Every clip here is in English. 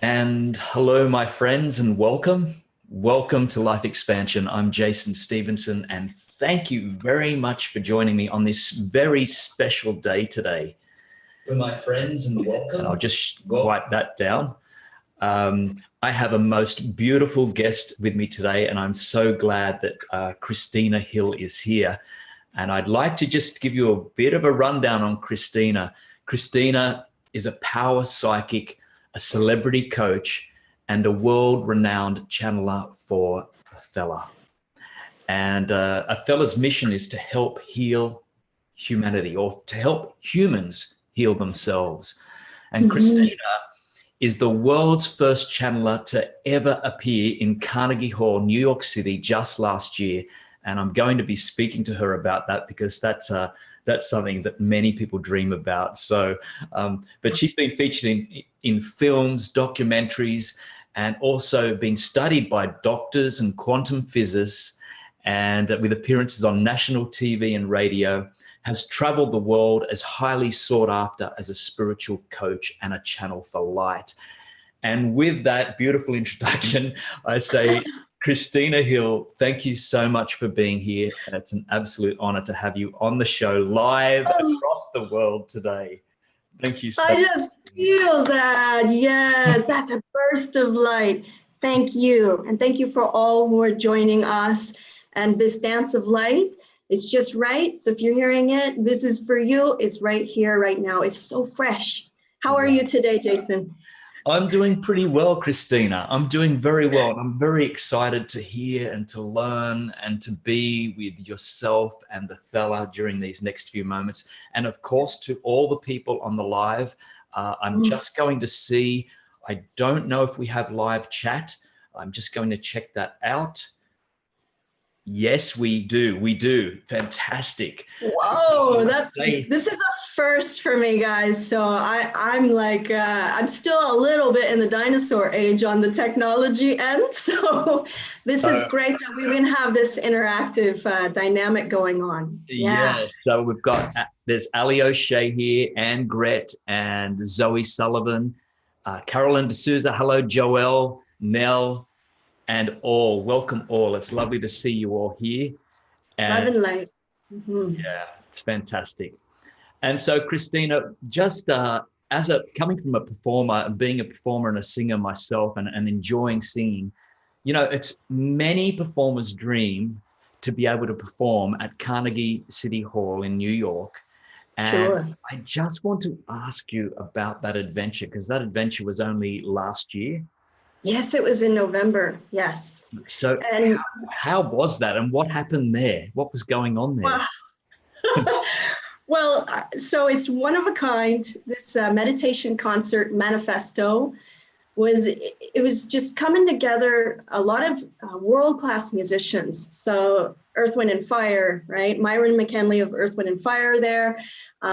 And hello, my friends, and welcome. Welcome to Life Expansion. I'm Jason Stephenson, and thank you very much for joining me on this very special day today. For my friends, and welcome. And I'll just wipe that down. I have a most beautiful guest with me today, and I'm so glad that Christina Hill is here. And I'd like to just give you a bit of a rundown on Christina. Christina is a power psychic, a celebrity coach, and a world-renowned channeler for Athella. And Athella's mission is to help heal humanity, or to help humans heal themselves. And Christina is the world's first channeler to ever appear in Carnegie Hall, New York City, just last year. And I'm going to be speaking to her about that because that's something that many people dream about. So, but she's been featured in films, documentaries, and also been studied by doctors and quantum physicists, and with appearances on national TV and radio, has traveled the world as highly sought after as a spiritual coach and a channel for light. And with that beautiful introduction, I say, Christina Hill, thank you so much for being here. And it's an absolute honor to have you on the show live across the world today. Thank you so much. I just feel that. Yes, that's a burst of light. Thank you. And thank you for all who are joining us. And this dance of light, it's just right. So if you're hearing it, this is for you. It's right here, right now. It's so fresh. How are you today, Jason? I'm doing pretty well, Christina. I'm doing very well. And I'm very excited to hear and to learn and to be with yourself and Athella during these next few moments. And of course, to all the people on the live, I'm just going to see, I don't know if we have live chat. I'm just going to check that out. Yes, we do. We do. Fantastic. Whoa, this is a first for me, guys. So I'm like, I'm still a little bit in the dinosaur age on the technology end. So this is great that we can have this interactive dynamic going on. Yeah. Yes. So we've got, there's Ali O'Shea here, Anne Gret, and Zoe Sullivan, Carolyn D'Souza. Hello, Joelle, Nell, and all. Welcome all. It's lovely to see you all here. Love and light. Yeah, it's fantastic. And so, Christina, just coming from a performer, being a performer and a singer myself, and enjoying singing, it's many performers' dream to be able to perform at Carnegie City Hall in New York. And I just want to ask you about that adventure, because that adventure was only last year. Yes, it was in November. Yes. So how was that, and what happened there? What was going on there? Well, so it's one of a kind. This meditation concert manifesto was just coming together a lot of world-class musicians. So Earth, Wind and Fire, right? Myron McKinley of Earth, Wind and Fire there.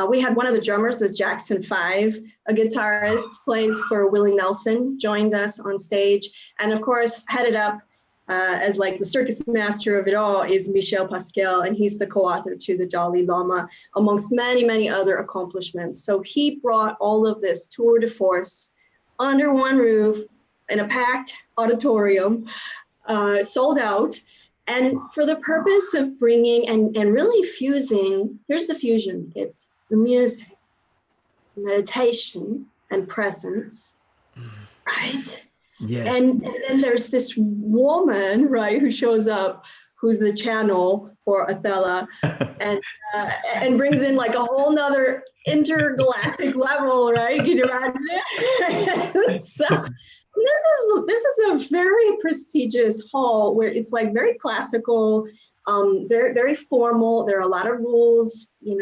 We had one of the drummers, the Jackson 5, a guitarist, plays for Willie Nelson, joined us on stage. And of course, headed up as like the circus master of it all is Michel Pascal, and he's the co-author to the Dalai Lama, amongst many, many other accomplishments. So he brought all of this tour de force under one roof in a packed auditorium, sold out. And for the purpose of bringing and really fusing, here's the fusion. It's the music, meditation, and presence, right? Yes. And then there's this woman, right, who shows up, who's the channel for Athella, and brings in like a whole nother intergalactic level, right? Can you imagine it? So this is a very prestigious hall where it's like very classical, very, very formal. There are a lot of rules, and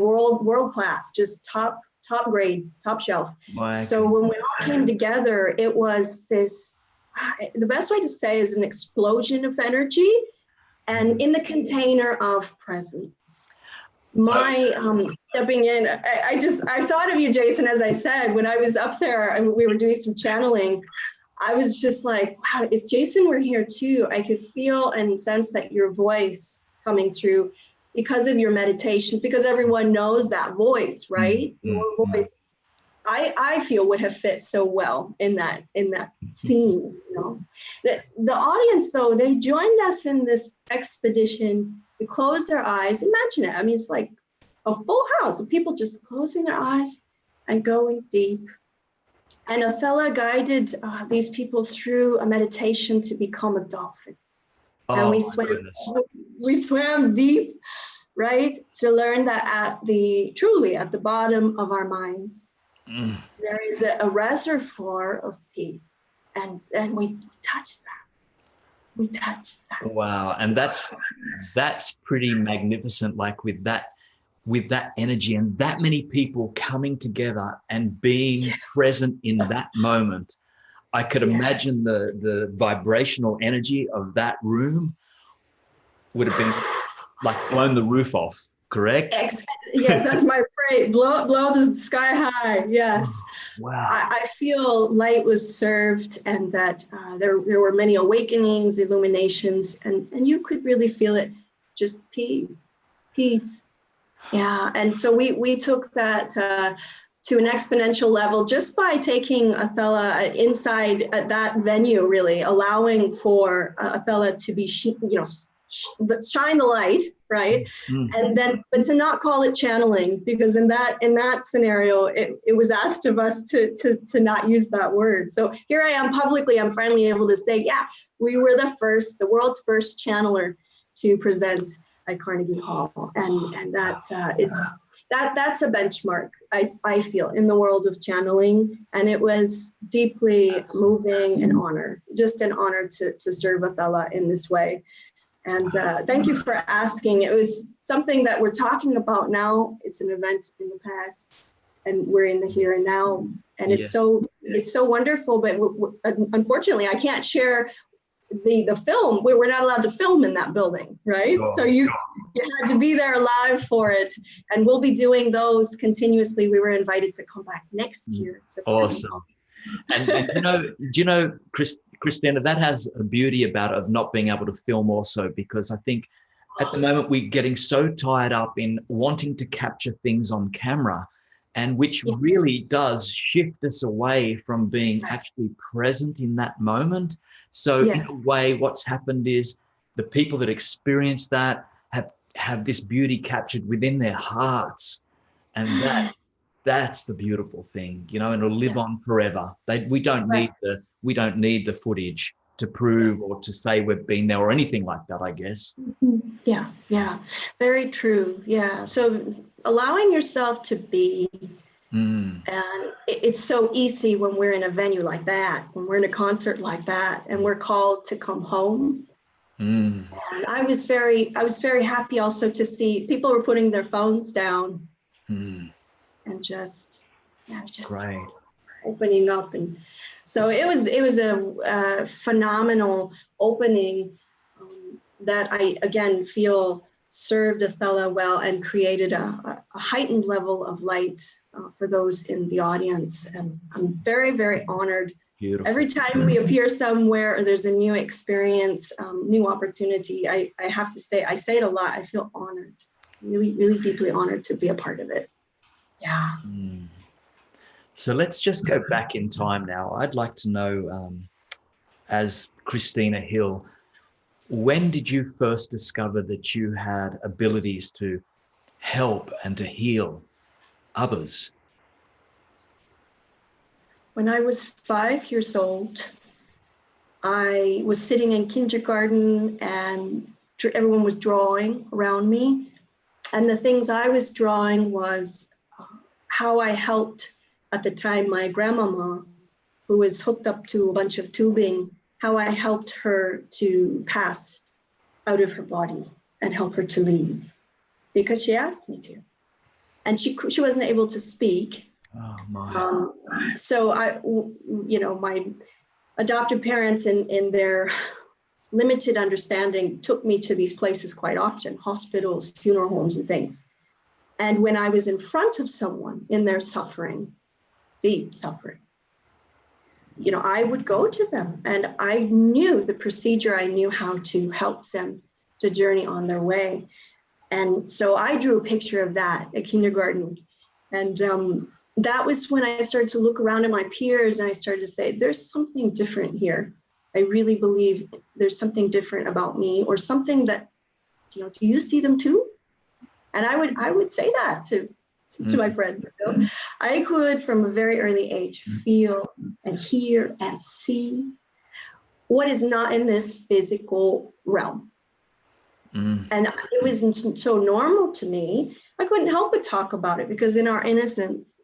world class, just top grade, top shelf. So when we all came together, it was this, the best way to say is an explosion of energy and in the container of presence. My stepping in, I thought of you, Jason, as I said, when I was up there and we were doing some channeling, I was just like, wow, if Jason were here too, I could feel and sense that your voice coming through because of your meditations, because everyone knows that voice, right? Your voice. I feel would have fit so well in that scene. You know, the audience though, they joined us in this expedition. They closed their eyes. Imagine it. I mean, it's like a full house of people just closing their eyes and going deep. And Athella guided these people through a meditation to become a dolphin. And we swam deep, right, to learn that truly at the bottom of our minds, there is a reservoir of peace. And we touched that. We touched that. Wow. And that's pretty magnificent, like with that energy and that many people coming together and being present in that moment. I could imagine the vibrational energy of that room would have been like blown the roof off, correct? Yes, that's my phrase. Blow the sky high. Yes. Wow. I feel light was served, and that there were many awakenings, illuminations, and you could really feel it. Just peace. Yeah, and so we took that to an exponential level just by taking Athella inside at that venue, really allowing for Athella to be, shine the light, right? And then, but to not call it channeling, because in that scenario, it was asked of us to not use that word. So here I am publicly, I'm finally able to say, yeah, we were the world's first channeler to present at Carnegie Hall, and that's a benchmark, I feel, in the world of channeling, and it was deeply moving and just an honor to serve Athella in this way. And thank you for asking. It was something that we're talking about now. It's an event in the past, and we're in the here and now, and it's so wonderful. But unfortunately, I can't share the film. We're not allowed to film in that building, right? So you had to be there live for it, and we'll be doing those continuously. We were invited to come back next year. Awesome. And you know, Christina, that has a beauty about it of not being able to film also, because I think at the moment we're getting so tied up in wanting to capture things on camera, and which really does shift us away from being actually present in that moment. So in a way, what's happened is the people that experience that have this beauty captured within their hearts, and that's the beautiful thing, and it'll live on forever. We don't need the footage to prove or to say we've been there or anything like that, I guess. Yeah, very true. Yeah, so allowing yourself to be. And it's so easy when we're in a venue like that, when we're in a concert like that, and we're called to come home. And I was very happy also to see people were putting their phones down and just great. Opening up. And so it was a phenomenal opening that I again feel served Athella well and created a heightened level of light for those in the audience. And I'm very, very honored. Beautiful. Every time we appear somewhere or there's a new experience, new opportunity, I have to say, I say it a lot, I feel honored, really, really deeply honored to be a part of it. Yeah. So let's just go back in time now. I'd like to know, as Christina Hill, when did you first discover that you had abilities to help and to heal others? When I was 5 years old, I was sitting in kindergarten and everyone was drawing around me. And the things I was drawing was how I helped, at the time, my grandmama, who was hooked up to a bunch of tubing, how I helped her to pass out of her body and help her to leave, because she asked me to. And she wasn't able to speak. Oh, my. So my adoptive parents in their limited understanding took me to these places quite often, hospitals, funeral homes and things. And when I was in front of someone in their suffering, deep suffering, I would go to them, and I knew the procedure. I knew how to help them to journey on their way. And so I drew a picture of that at kindergarten. And that was when I started to look around at my peers and I started to say, there's something different here. I really believe there's something different about me, or something that, do you see them too? And I would say that to my friends. I could, from a very early age, feel and hear and see what is not in this physical realm. And it was so normal to me, I couldn't help but talk about it, because in our innocence,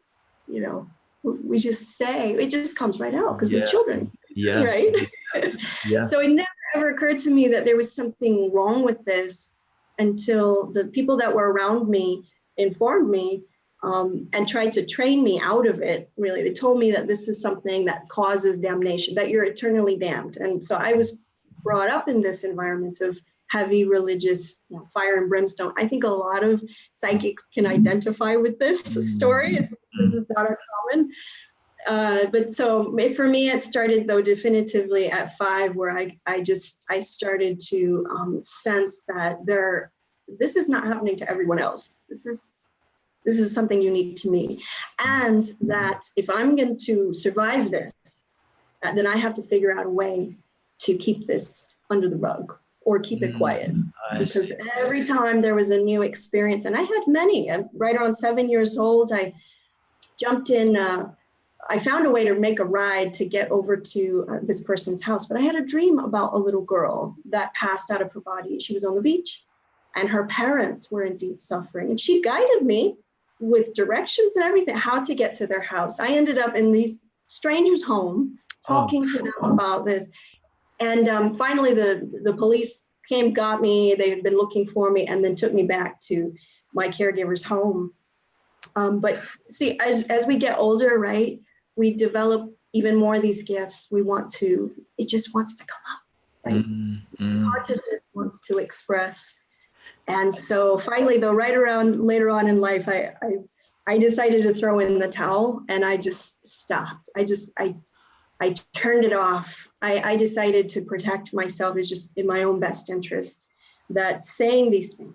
we just say, it just comes right out, because we're children, right? So it never ever occurred to me that there was something wrong with this until the people that were around me informed me and tried to train me out of it, really. They told me that this is something that causes damnation, that you're eternally damned. And so I was brought up in this environment of heavy religious, fire and brimstone. I think a lot of psychics can identify with this story. This is not uncommon. But so for me, it started, though, definitively at 5, where I started to sense that this is not happening to everyone else. This is something unique to me. And that if I'm going to survive this, then I have to figure out a way to keep this under the rug, or keep it quiet. Because every time there was a new experience, and I had many, right around 7 years old, I jumped in, I found a way to make a ride to get over to this person's house, but I had a dream about a little girl that passed out of her body. She was on the beach, and her parents were in deep suffering, and she guided me with directions and everything, how to get to their house. I ended up in these strangers' home, talking to them about this. And finally, the police came, got me. They had been looking for me, and then took me back to my caregiver's home. But see, as we get older, right, we develop even more of these gifts. It just wants to come up, right? Consciousness wants to express. And so finally, though, right around later on in life, I decided to throw in the towel, and I just stopped. I turned it off. I decided to protect myself is just in my own best interest, that saying these things,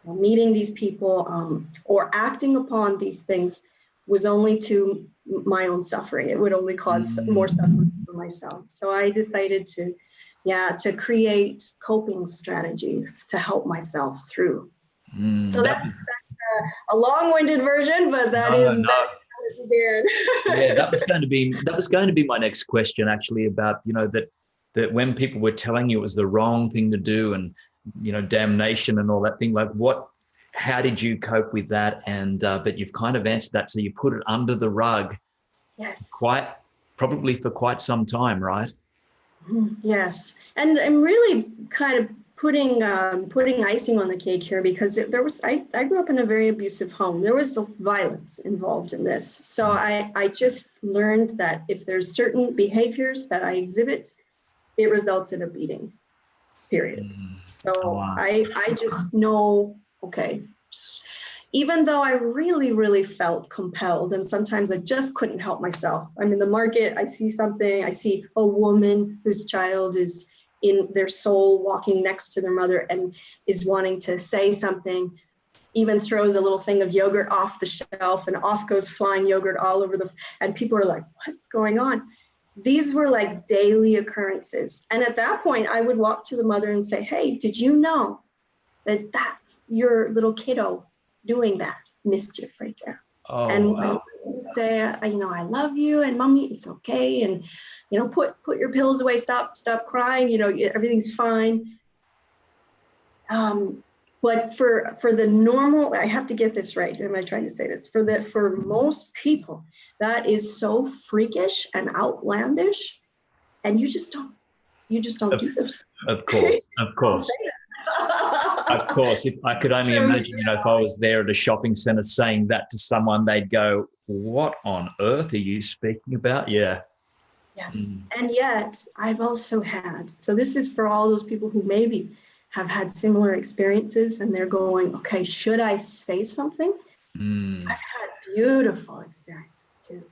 meeting these people, or acting upon these things was only to my own suffering. It would only cause more suffering for myself. So I decided to create coping strategies to help myself through. So that's a long-winded version, but that is how it began. Yeah, that was going to be my next question, actually, about that when people were telling you it was the wrong thing to do, and damnation and all that thing, like how did you cope with that? And but you've kind of answered that, so you put it under the rug. Yes. Probably for quite some time, right? Yes, and I'm really kind of putting icing on the cake here, because I grew up in a very abusive home. There was violence involved in this. So I just learned that if there's certain behaviors that I exhibit, it results in a beating, period. So I just know, okay, even though I really, really felt compelled, and sometimes I just couldn't help myself. I'm in the market, I see something, I see a woman whose child is in their soul walking next to their mother and is wanting to say something, even throws a little thing of yogurt off the shelf, and off goes flying yogurt all over and people are like, what's going on? These were like daily occurrences. And at that point, I would walk to the mother and say, hey, did you know that that's your little kiddo doing that mischief right there? And I would say, I love you, and mommy, it's okay. And, put your pills away, stop crying, everything's fine. But for the normal, I have to get this right. Am I trying to say this? For most people, that is so freakish and outlandish, and you just don't do this. Of course. Of course. Of course. If I could only imagine, if I was there at a shopping center saying that to someone, they'd go, what on earth are you speaking about? Yeah. Yes. And yet I've also had, so this is for all those people who maybe have had similar experiences and they're going, okay, should I say something? I've had beautiful experiences too.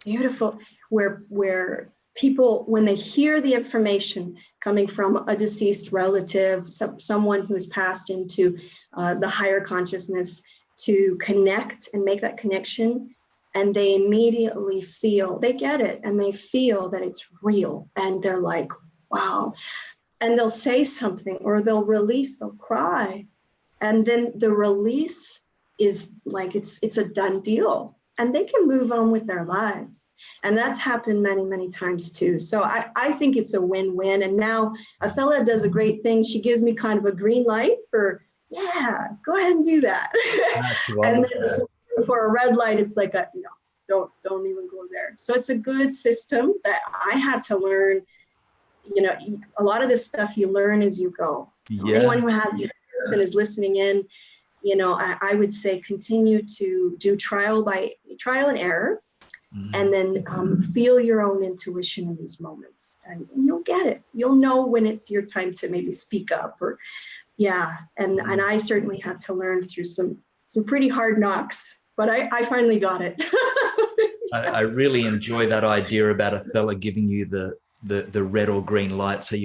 Beautiful, where people, when they hear the information coming from a deceased relative, someone who's passed into the higher consciousness, to connect and make that connection, and they immediately feel, they get it, and they feel that it's real, and they're like, wow. And they'll say something, or they'll release, they'll cry, and then the release is like, it's a done deal, and they can move on with their lives. And that's happened many, many times too. So I think it's a win-win. And now Athella does a great thing. She gives me kind of a green light for, yeah, go ahead and do that. That's And wonderful. then for a red light, it's like, don't even go there. So it's a good system that I had to learn. A lot of this stuff you learn as you go. So anyone who has this and is listening in, I would say continue to do trial and error, and then feel your own intuition in these moments, and you'll get it. You'll know when it's your time to maybe speak up, or and I certainly had to learn through some pretty hard knocks, but I finally got it. I really enjoy that idea about Athella giving you the red or green light. So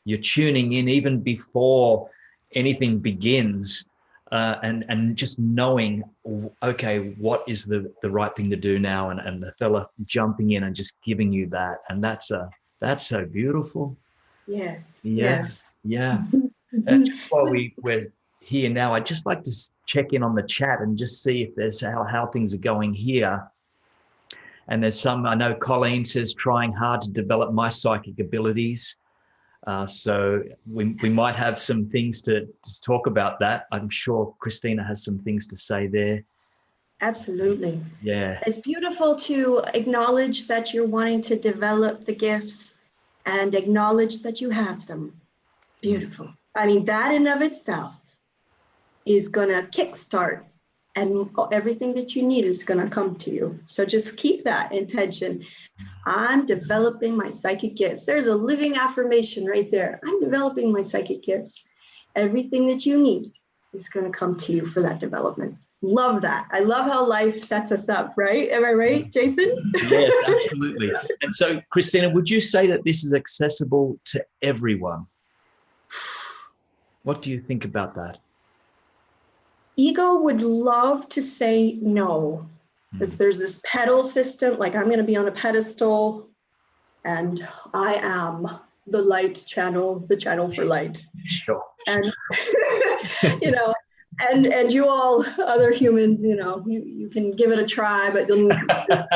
you're tuning in even before anything begins, and just knowing, okay, what is the right thing to do now, and Athella jumping in and just giving you that, and that's so beautiful. Yes. Yeah. And just while we're here now, I'd just like to check in on the chat and just see if there's how things are going here. And there's some, I know Colleen says, trying hard to develop my psychic abilities. So we might have some things to talk about that. I'm sure Christina has some things to say there. Absolutely. Yeah. It's beautiful to acknowledge that you're wanting to develop the gifts and acknowledge that you have them. Beautiful. I mean, that in of itself is going to kickstart, and everything that you need is going to come to you. So just keep that intention. I'm developing my psychic gifts. There's a living affirmation right there. I'm developing my psychic gifts. Everything that you need is going to come to you for that development. Love that. I love how life sets us up, right? Am I right, Jason? Yes, absolutely. And so, Christina, would you say that this is accessible to everyone? What do you think about that? Ego would love to say no, because there's this pedal system, like I'm going to be on a pedestal and I am the light channel, the channel for light. Sure. And, and you all other humans, you can give it a try, but you'll never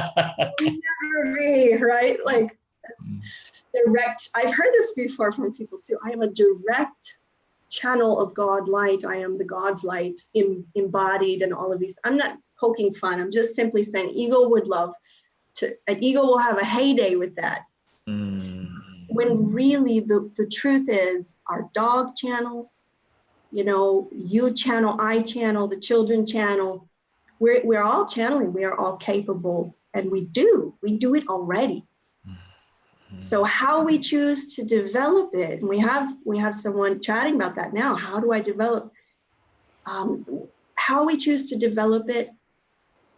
be, right? Like, that's direct. I've heard this before from people too. I am a direct channel of God light. I am the God's light embodied, and all of these. I'm not poking fun. I'm just simply saying ego would love to, ego will have a heyday with that. When really the truth is our dog channels, you channel, I channel, the children channel. We're all channeling. We are all capable, and we do it already. So how we choose to develop it, and we have someone chatting about that now. How do I develop? How we choose to develop it,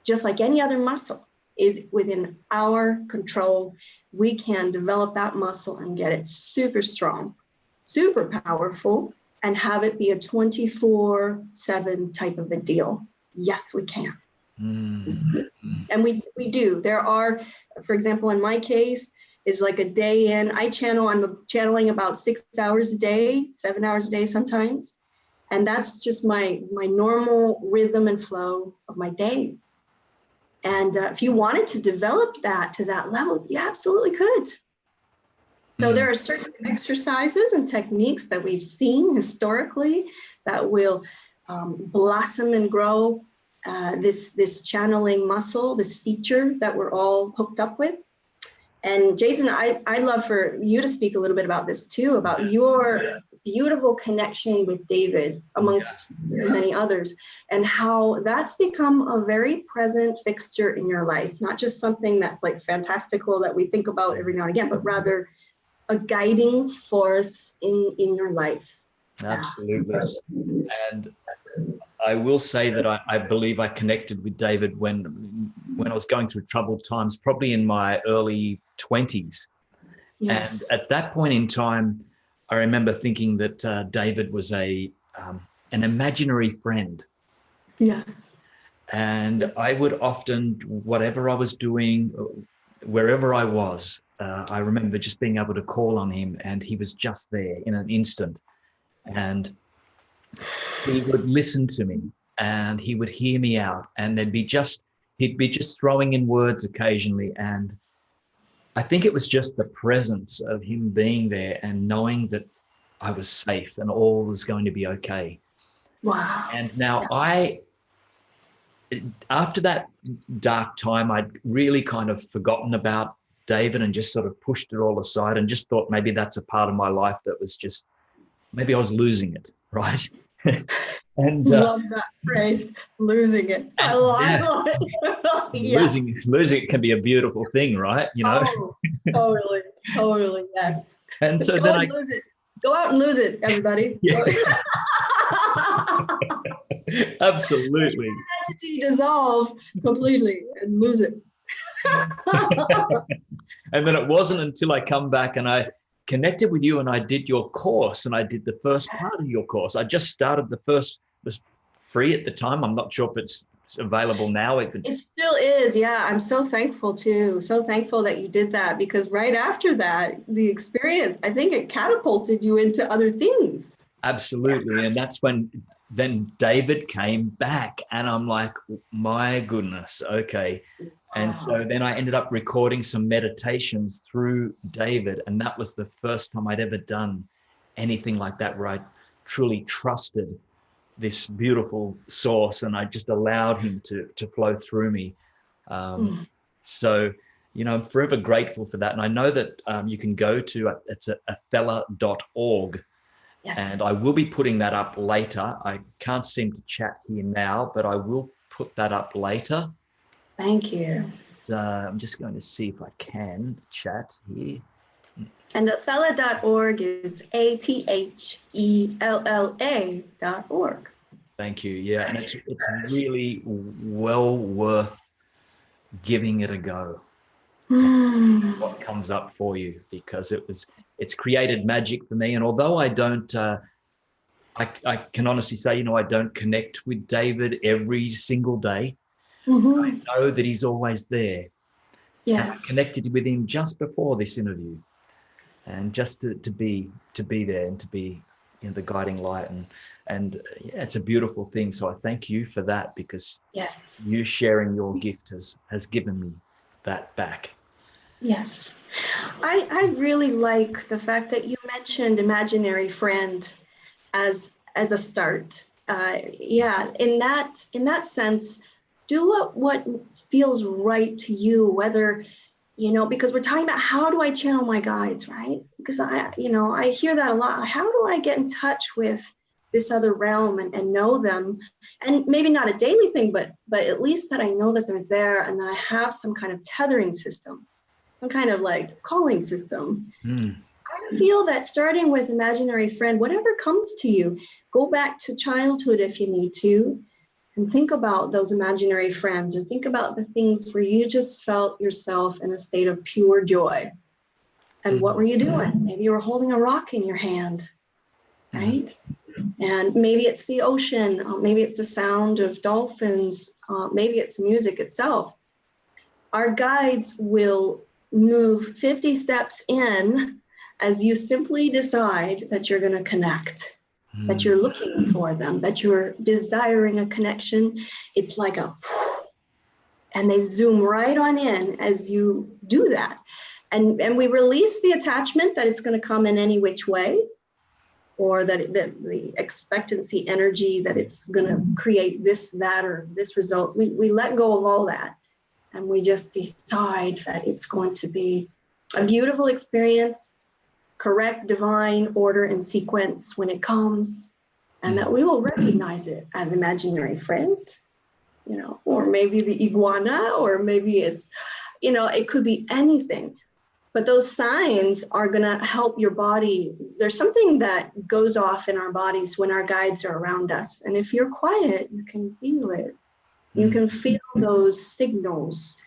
just like any other muscle, is within our control. We can develop that muscle and get it super strong, super powerful, and have it be a 24/7 type of a deal. Yes, we can. And we do. There are, for example, in my case, is like a day in, I'm channeling about 6 hours a day, 7 hours a day sometimes. And that's just my normal rhythm and flow of my days. And if you wanted to develop that to that level, you absolutely could. So there are certain exercises and techniques that we've seen historically that will blossom and grow this channeling muscle, this feature that we're all hooked up with. And Jason, I'd love for you to speak a little bit about this too, about your beautiful connection with David, amongst many others, and how that's become a very present fixture in your life, not just something that's like fantastical that we think about every now and again, but rather a guiding force in your life. Absolutely. And I will say that I believe I connected with David when I was going through troubled times, probably in my early 20s. Yes. And at that point in time, I remember thinking that David was an imaginary friend. Yeah. And I would often, whatever I was doing, wherever I was, I remember just being able to call on him, and he was just there in an instant. And he would listen to me, and he would hear me out, and he'd be just throwing in words occasionally. And I think it was just the presence of him being there and knowing that I was safe and all was going to be okay. Wow. And now after that dark time, I'd really kind of forgotten about David and just sort of pushed it all aside and just thought maybe that's a part of my life that was just, maybe I was losing it, right? And love that phrase, losing it. I love it. Yeah. Losing it can be a beautiful thing, right? You know. Oh, totally, yes. And so go out and lose it, everybody. Yeah. Absolutely. Entity dissolve completely and lose it. And then it wasn't until I come back and I connected with you and I did your course, and I did the first part of your course. I just started the first, it was free at the time. I'm not sure if it's available now. It still is. Yeah. I'm so thankful too. So thankful that you did that, because right after that, the experience, I think it catapulted you into other things. Absolutely. Yeah. And that's when then David came back, and I'm like, my goodness. Okay. And so then I ended up recording some meditations through David. And that was the first time I'd ever done anything like that, where I truly trusted this beautiful source, and I just allowed him to flow through me. So, I'm forever grateful for that. And I know that you can go to, it's Athella.org. Yes. And I will be putting that up later. I can't seem to chat here now, but I will put that up later. Thank you. So I'm just going to see if I can chat here. And Athella.org is ATHELLA.org. Thank you. Yeah, and it's really well worth giving it a go. What comes up for you, because it's created magic for me. And although I don't, I can honestly say, I don't connect with David every single day. I know that he's always there. Yeah. And I connected with him just before this interview, and just to be there and to be in the guiding light, and yeah, it's a beautiful thing. So I thank you for that, because you sharing your gift has given me that back. Yes. I really like the fact that you mentioned imaginary friend as a start. In that sense, do what feels right to you, whether, because we're talking about how do I channel my guides, right? Because I hear that a lot. How do I get in touch with this other realm and know them? And maybe not a daily thing, but at least that I know that they're there, and that I have some kind of tethering system, some kind of like calling system. I feel that starting with imaginary friend, whatever comes to you, go back to childhood if you need to, and think about those imaginary friends, or think about the things where you just felt yourself in a state of pure joy. And what were you doing? Maybe you were holding a rock in your hand, right? And maybe it's the ocean, maybe it's the sound of dolphins, maybe it's music itself. Our guides will move 50 steps in as you simply decide that you're going to connect, that you're looking for them, that you're desiring a connection. It's like and they zoom right on in as you do that. And we release the attachment that it's going to come in any which way, or that the expectancy energy that it's going to create this, that, or this result. We let go of all that. And we just decide that it's going to be a beautiful experience, correct divine order and sequence when it comes, and that we will recognize it as imaginary friend, or maybe the iguana, or maybe it's, it could be anything. But those signs are going to help your body. There's something that goes off in our bodies when our guides are around us. And if you're quiet, you can feel it. You can feel those signals,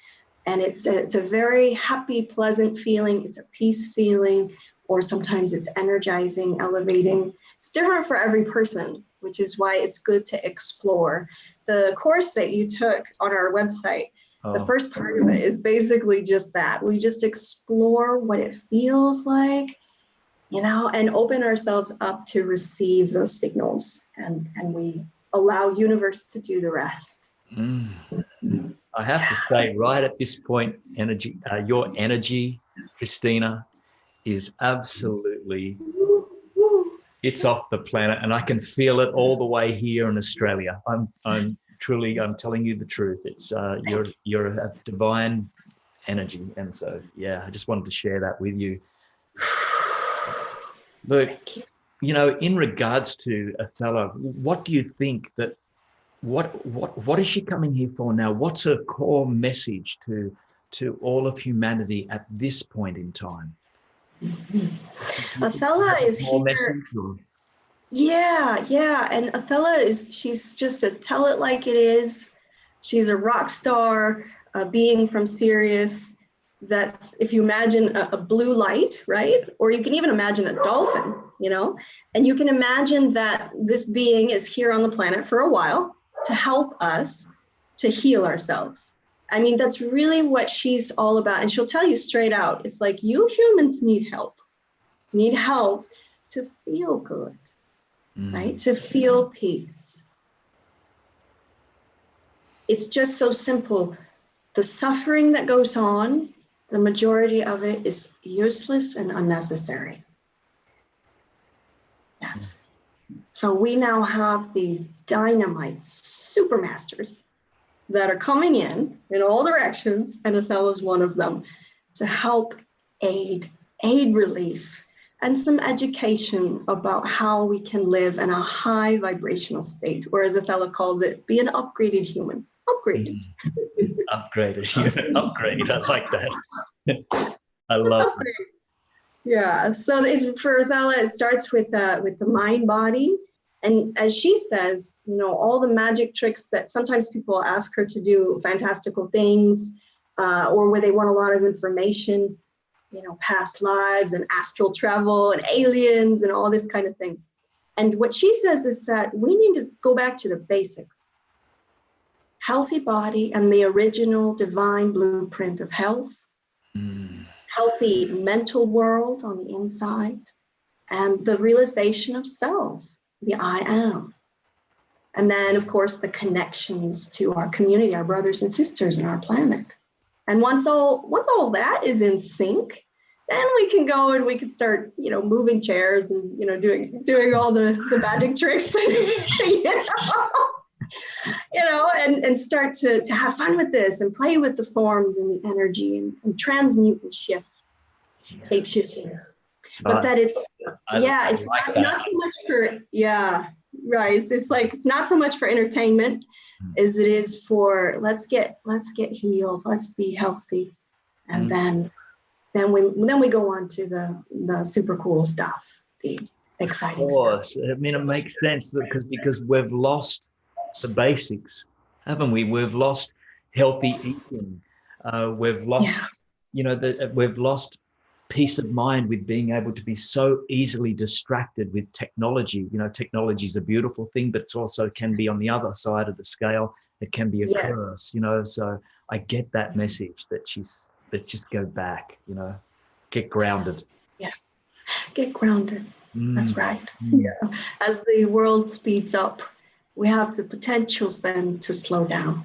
and it's a very happy, pleasant feeling. It's a peace feeling, or sometimes it's energizing, elevating. It's different for every person. which is why it's good to explore. The course that you took on our website, the first part of it is basically just that. We just explore what it feels like, you know, and open ourselves up to receive those signals, and we allow universe to do the rest. I have to say, right at this point, your energy, Christina, is absolutely, it's off the planet, and I can feel it all the way here in Australia. I'm telling you the truth. It's you're a divine energy, and so yeah, I just wanted to share that with you. Look, you know, in regards to Athella, what do you think that what is she coming here for now? What's her core message to all of humanity at this point in time? Athella is here. Message, yeah, and Athella she's just a tell it like it is. She's a rock star, being from Sirius. That's, if you imagine a blue light, right? Or you can even imagine a dolphin, you know, and you can imagine that this being is here on the planet for a while to help us to heal ourselves. I mean, that's really what she's all about. And she'll tell you straight out, it's like, you humans need help to feel good, right? To feel peace. It's just so simple. The suffering that goes on, the majority of it is useless and unnecessary. Yes. So we now have these dynamite super masters that are coming in all directions, and Athella's one of them, to help aid relief, and some education about how we can live in a high vibrational state, or as Athella calls it, be an upgraded human. Upgraded. Upgraded. Upgrade. I like that. I love it. Yeah. So it's, for Athella, it starts with the mind body. And as she says, you know, all the magic tricks that sometimes people ask her to do, fantastical things, or where they want a lot of information, you know, past lives and astral travel and aliens and all this kind of thing. And what she says is that we need to go back to the basics. Healthy body and the original divine blueprint of health, healthy mental world on the inside, and the realization of self, the I am. And then, of course, the connections to our community, our brothers and sisters and our planet. And once all that is in sync, then we can go and we can start, you know, moving chairs and, you know, doing all the magic tricks, you know, and start to have fun with this and play with the forms and the energy and transmute and shift, shape shifting. But that it's not so much for, right. It's like, it's not so much for entertainment as it is for, let's get healed, let's be healthy. And then we go on to the super cool stuff, the exciting stuff. I mean, it makes sense because we've lost the basics, haven't we? We've lost healthy eating. We've lost, you know, we've lost peace of mind with being able to be so easily distracted with technology. You know, technology is a beautiful thing, but it also can be on the other side of the scale. It can be a curse, you know. So I get that message that let's just go back, you know, get grounded. Yeah, get grounded. That's right. Yeah. As the world speeds up, we have the potentials then to slow down.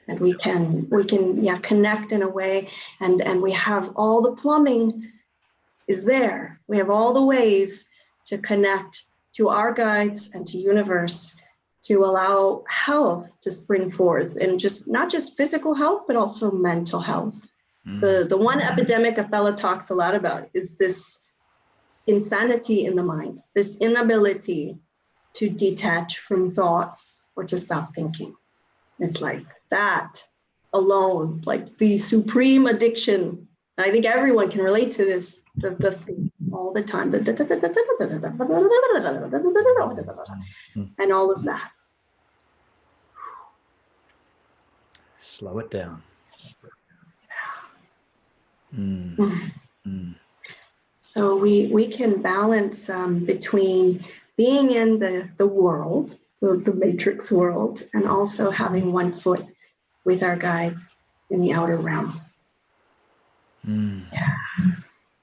And we can connect in a way, and we have all the plumbing is there. We have all the ways to connect to our guides and to universe to allow health to spring forth, and just not just physical health, but also mental health. The one epidemic Athella talks a lot about is this insanity in the mind, this inability to detach from thoughts or to stop thinking. It's like that alone, like the supreme addiction. I think everyone can relate to this, the thing all the time, and all of that. Slow it down. So we can balance between being in the world, the matrix world, and also having one foot with our guides in the outer realm. Yeah.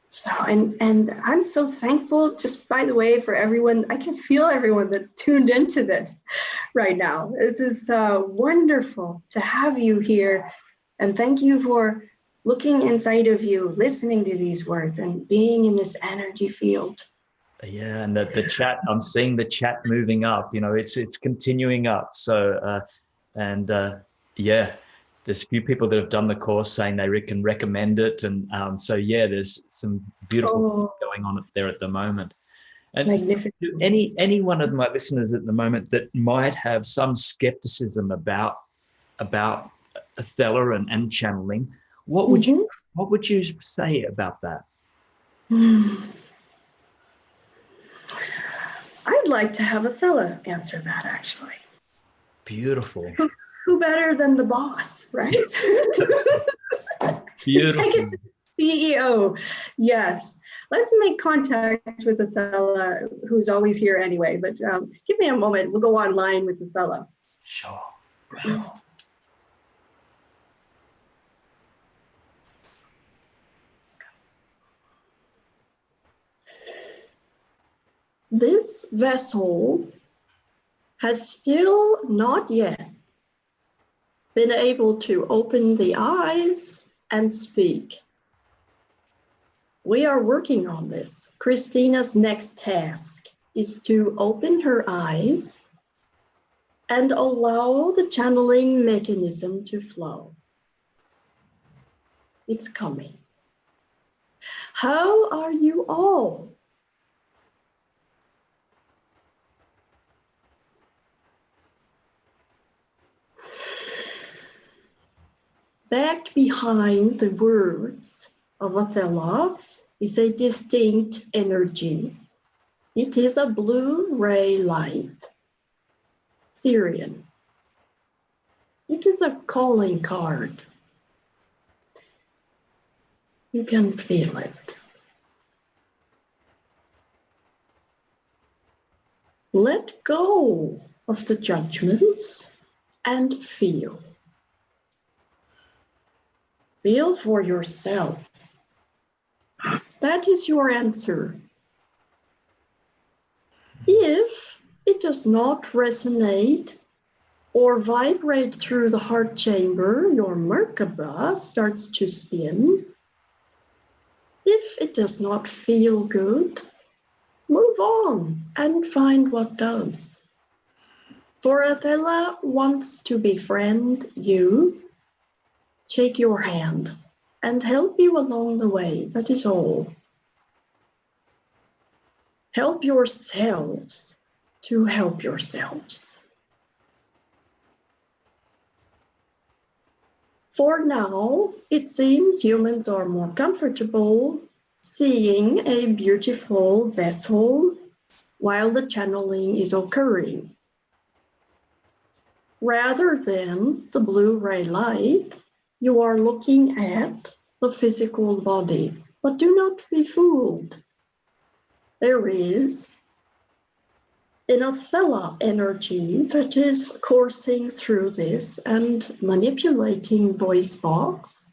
So, and I'm so thankful, just by the way, for everyone. I can feel everyone that's tuned into this right now. This is wonderful to have you here. And thank you for looking inside of you, listening to these words and being in this energy field. Yeah, and the chat, I'm seeing the chat moving up, it's continuing up. So, yeah, there's a few people that have done the course saying they can recommend it. And so, yeah, there's some beautiful going on there at the moment. And magnificent. Any one of my listeners at the moment that might have some skepticism about Athella and channeling, what would you say about that? I'd like to have Athella answer that, actually. Beautiful. Who better than the boss, right? Beautiful. Take it to the CEO. Yes. Let's make contact with Athella, who's always here anyway. But give me a moment. We'll go online with Athella. Sure. This vessel has still not yet been able to open the eyes and speak. We are working on this. Christina's next task is to open her eyes and allow the channeling mechanism to flow. It's coming. How are you all? Back behind the words of Athella is a distinct energy. It is a blue ray light, Syrian. It is a calling card. You can feel it. Let go of the judgments and feel. Feel for yourself. That is your answer. If it does not resonate or vibrate through the heart chamber, your Merkaba starts to spin. If it does not feel good, move on and find what does. For Athella wants to befriend you, shake your hand, and help you along the way. That is all. Help yourselves to help yourselves. For now, it seems humans are more comfortable seeing a beautiful vessel while the channeling is occurring. Rather than the blue ray light, you are looking at the physical body, but do not be fooled. There is an Athella energy that is coursing through this and manipulating voice box,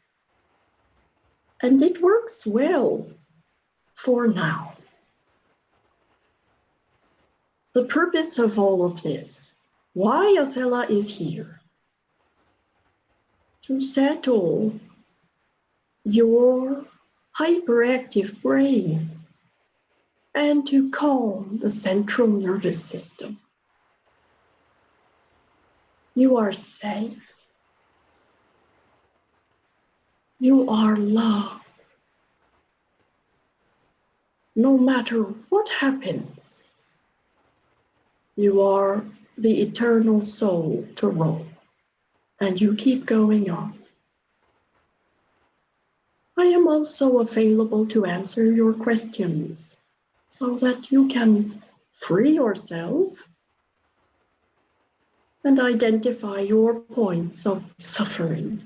and it works well for now. The purpose of all of this, why Athella is here, to settle your hyperactive brain and to calm the central nervous system. You are safe. You are loved. No matter what happens, you are the eternal soul to roll, and you keep going on. I am also available to answer your questions so that you can free yourself and identify your points of suffering.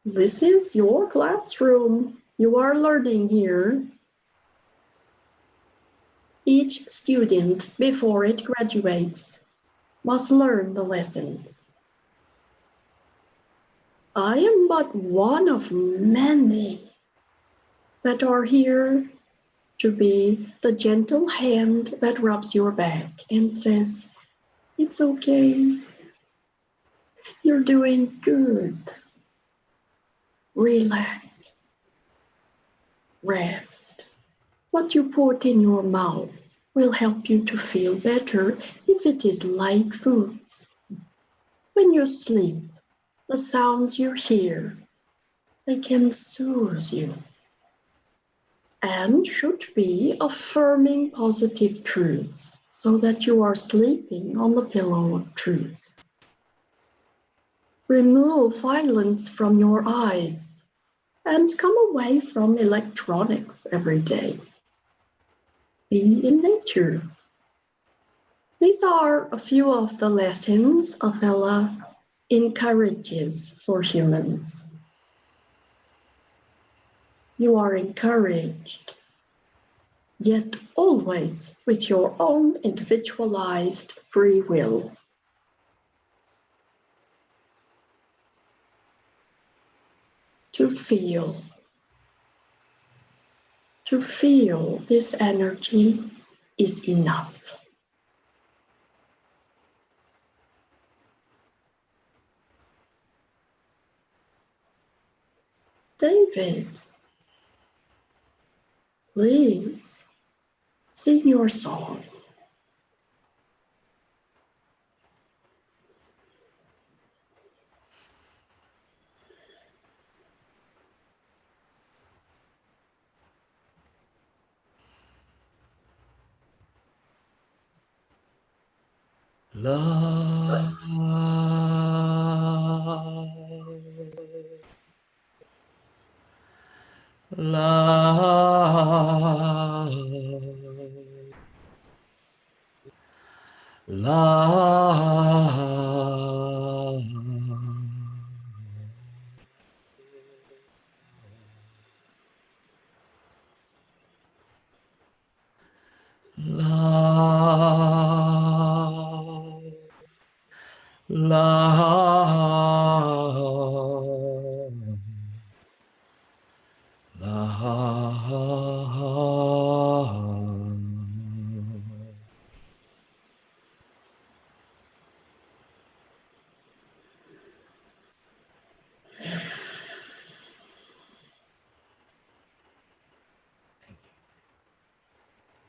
This is your classroom. You are learning here. Each student, before it graduates, must learn the lessons. I am but one of many that are here to be the gentle hand that rubs your back and says, it's okay, you're doing good. Relax, rest. What you put in your mouth will help you to feel better if it is light foods. When you sleep, the sounds you hear, they can soothe you and should be affirming positive truths so that you are sleeping on the pillow of truth. Remove violence from your eyes and come away from electronics every day. Be in nature. These are a few of the lessons Athella encourages for humans. You are encouraged, yet always with your own individualized free will. To feel this energy is enough. David, please sing your song. Love, love, love, love, love, love.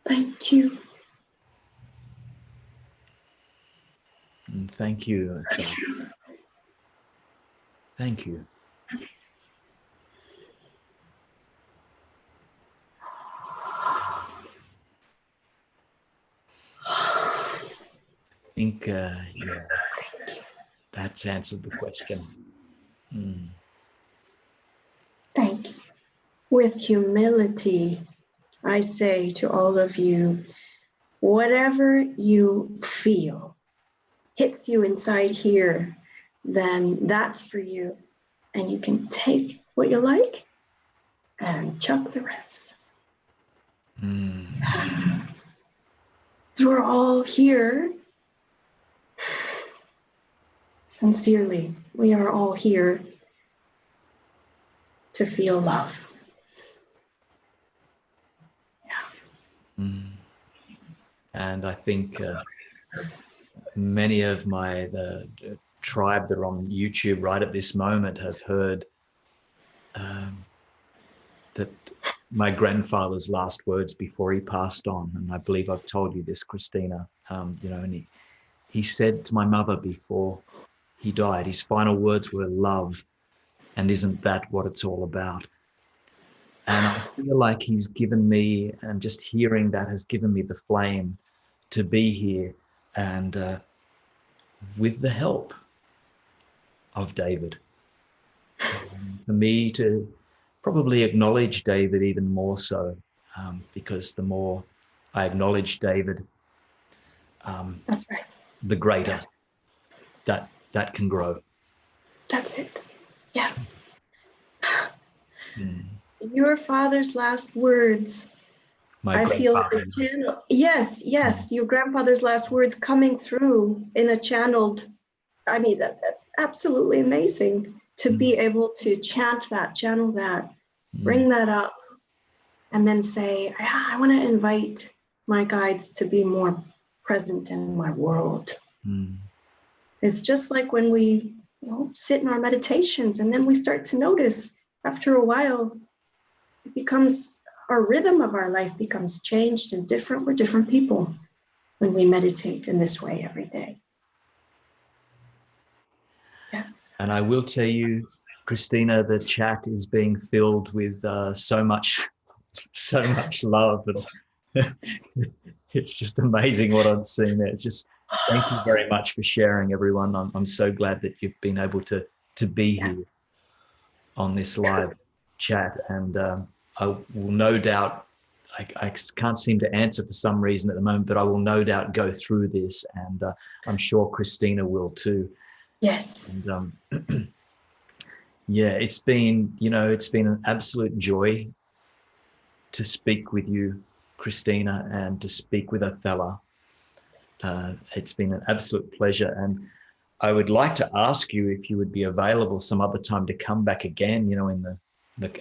Thank you. And thank you. Thank you. I think, yeah, that's answered the question. Thank you. With humility, I say to all of you, whatever you feel hits you inside here, then that's for you. And you can take what you like and chuck the rest. So we're all here. Sincerely, we are all here to feel love. And I think many of the tribe that are on YouTube right at this moment have heard that my grandfather's last words before he passed on, and I believe I've told you this, Christina, and he said to my mother before he died, his final words were love, and isn't that what it's all about? And I feel like he's given me, and just hearing that has given me the flame to be here, and with the help of David, for me to probably acknowledge David even more so, because the more I acknowledge David, That's right. the greater that can grow. That's it. Yes. Your father's last words My I feel grandfather. the channel. Yes, yes, your grandfather's last words coming through in a channeled. I mean, that's absolutely amazing to Mm, be able to chant that, channel that, mm, bring that up, and then say, I want to invite my guides to be more present in my world. mm. It's just like when we sit in our meditations and then we start to notice after a while, it becomes our rhythm of our life becomes changed and different. We're different people when we meditate in this way every day. Yes. And I will tell you, Christina, the chat is being filled with so much love. And it's just amazing what I'm seeing there. It's just thank you very much for sharing, everyone. I'm so glad that you've been able to be here Yes. on this live chat. And I will no doubt, I can't seem to answer for some reason at the moment, but I will no doubt go through this, and I'm sure Christina will too. Yes. And yeah, it's been an absolute joy to speak with you, Christina, and to speak with Athella. It's been an absolute pleasure, and I would like to ask you if you would be available some other time to come back again, in the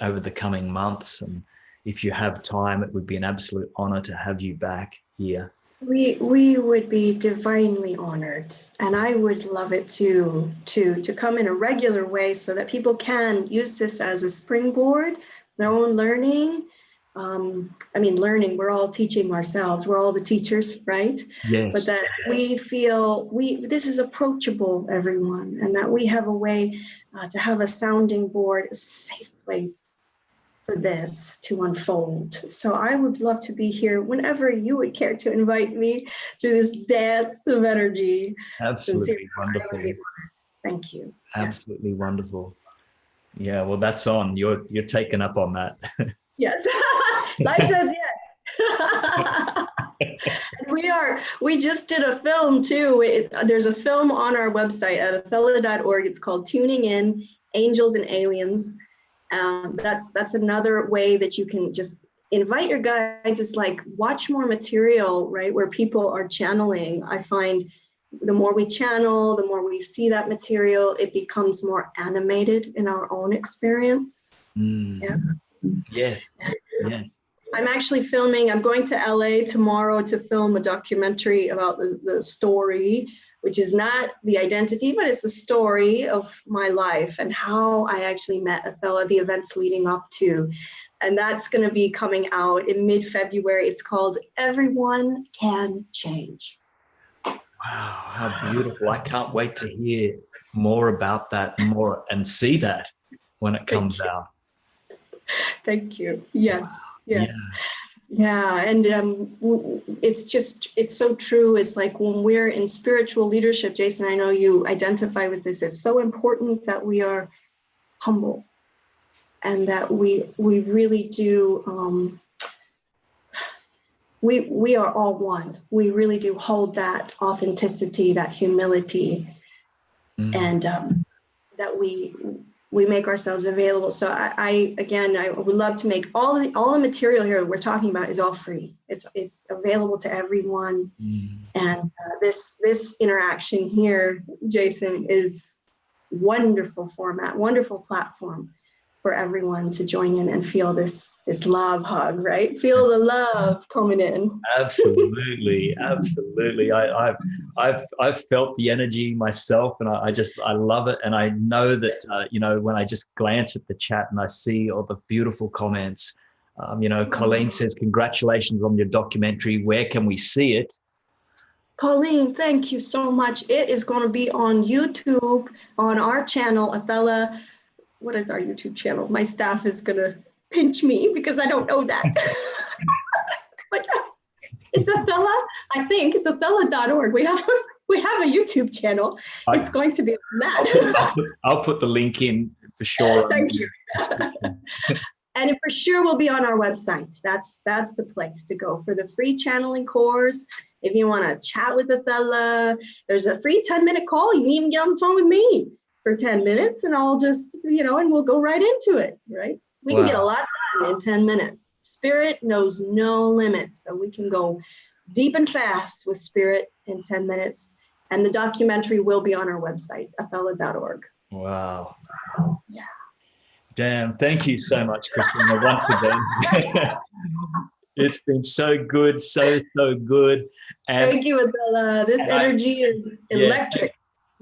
over the coming months. And if you have time, it would be an absolute honor to have you back here. We would be divinely honored, and I would love it to come in a regular way so that people can use this as a springboard, their own learning. Learning, we're all teaching ourselves. We're all the teachers, right? But Yes. that we feel this is approachable, everyone, and that we have a way to have a sounding board, a safe place for this to unfold. So I would love to be here whenever you would care to invite me through this dance of energy. Absolutely wonderful. Thank you. Absolutely wonderful. Yeah, well, that's on. You're taken up on that. Yes. Life says yes. We just did a film too. There's a film on our website at athella.org. It's called Tuning In, Angels and Aliens. That's another way that you can just invite your guides. It's like watch more material, right? Where people are channeling. I find the more we channel, the more we see that material, it becomes more animated in our own experience. Mm. Yes. Yes. Yeah. I'm actually filming, I'm going to LA tomorrow to film a documentary about the story, which is not the identity, but it's the story of my life and how I actually met Athella, the events leading up to. And that's going to be coming out in mid-February. It's called Everyone Can Change. Wow, how beautiful. I can't wait to hear more about that and see that when it comes out. Thank you. Yes, yes. Yeah. Yeah, and it's so true. It's like when we're in spiritual leadership, Jason, I know you identify with this. It's so important that we are humble and that we really do, we are all one. We really do hold that authenticity, that humility, and that we make ourselves available. So I would love to make all the material here we're talking about is all free. It's available to everyone. And this interaction here, Jason, is wonderful format, wonderful platform for everyone to join in and feel this love hug, right? Feel the love coming in. Absolutely, absolutely. I've felt the energy myself, and I love it. And I know that when I just glance at the chat and I see all the beautiful comments, Colleen says, "Congratulations on your documentary. Where can we see it?" Colleen, thank you so much. It is going to be on YouTube on our channel, Athella. What is our YouTube channel? My staff is going to pinch me because I don't know that. But it's Athella. I think it's Athella.org. We have a YouTube channel. It's going to be on that. I'll put the link in for sure. Thank you. And it for sure will be on our website. That's the place to go for the free channeling course. If you want to chat with Athella, there's a free 10-minute call. You can even get on the phone with me for 10 minutes and I'll just, and we'll go right into it, right? We can get a lot done in 10 minutes. Spirit knows no limits. So we can go deep and fast with spirit in 10 minutes. And the documentary will be on our website, athella.org. Wow. Yeah. Damn. Thank you so much, Christina, once again. It's been so good, so good. And thank you, Athella. This energy is electric.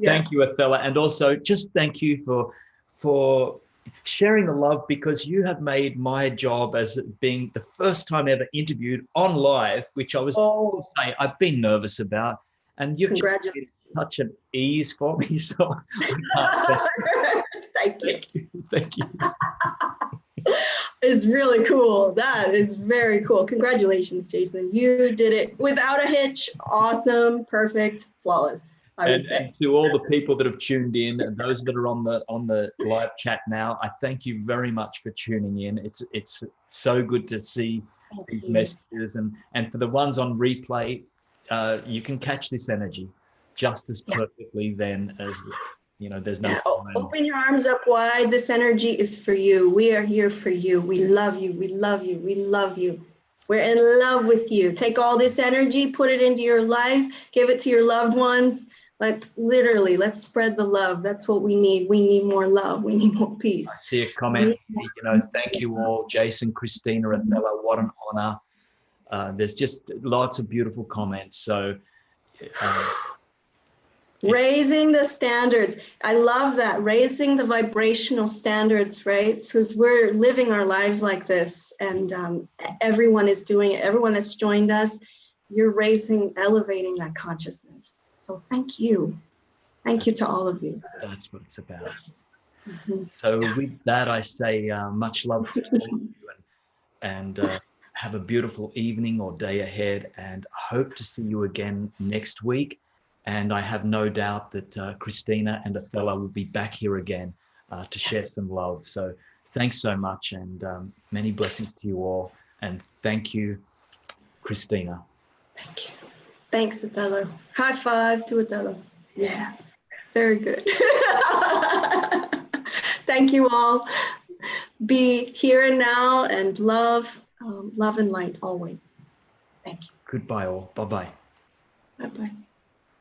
Thank you, Athella. And also just thank you for sharing the love, because you have made my job as being the first time ever interviewed on live, which I was say I've been nervous about. And you've just made such an ease for me. So thank you. Thank you. It's really cool. That is very cool. Congratulations, Jason. You did it without a hitch. Awesome, perfect, flawless. And to all the people that have tuned in, and those that are on the live chat now, I thank you very much for tuning in. It's so good to see these messages, and for the ones on replay, you can catch this energy just as perfectly then as, you know, there's no time. Open your arms up wide. This energy is for you. We are here for you. We love you. We love you. We love you. We're in love with you. Take all this energy, put it into your life, give it to your loved ones. Let's spread the love. That's what we need. We need more love. We need more peace. I see a comment, you know, thank you all, Jason, Christina, Athella, what an honor. There's just lots of beautiful comments. So raising the standards. I love that. Raising the vibrational standards, right? Because we're living our lives like this, and everyone is doing it. Everyone that's joined us, you're elevating that consciousness. So thank you. Thank you to all of you. That's what it's about. So with that, I say much love to all of you, and have a beautiful evening or day ahead, and hope to see you again next week. And I have no doubt that Christina and Athella will be back here again to share some love. So thanks so much, and many blessings to you all. And thank you, Christina. Thank you. Thanks, Athella. High five to Athella. Yeah, very good. Thank you all. Be here and now, and love and light always. Thank you. Goodbye all. Bye-bye. Bye-bye.